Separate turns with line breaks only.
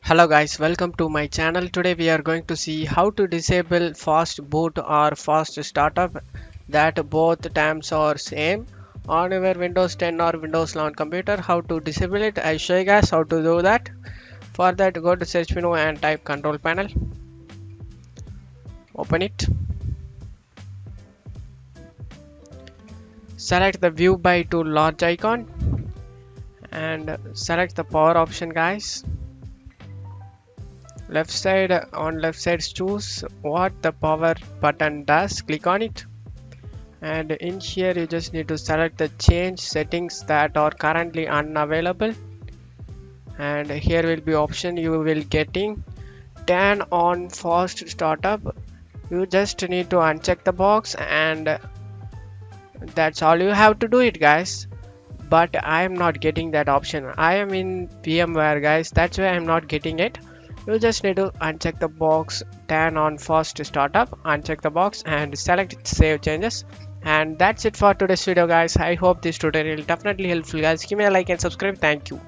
Hello guys, welcome to my channel. Today we are going to see how to disable fast boot or fast startup that both terms are same on your Windows 10 or Windows 11 computer. How to disable it? I show you guys how to do that. For that, go to search menu and type control panel. Open it. Select the view by to large icon and select the power option guys. Left side, on left side choose what the power button does. Click on it, and in here you just need to select the change settings that are currently unavailable, and here will be option you will getting turn on fast startup. You just need to uncheck the box, and that's all you have to do it guys. But I am not getting that option. I am in VMware guys, that's why I'm not getting it. You just need to uncheck the box, turn on fast startup, uncheck the box and select save changes. And that's it for today's video guys. I hope this tutorial definitely helpful guys. Give me a like and subscribe. Thank you.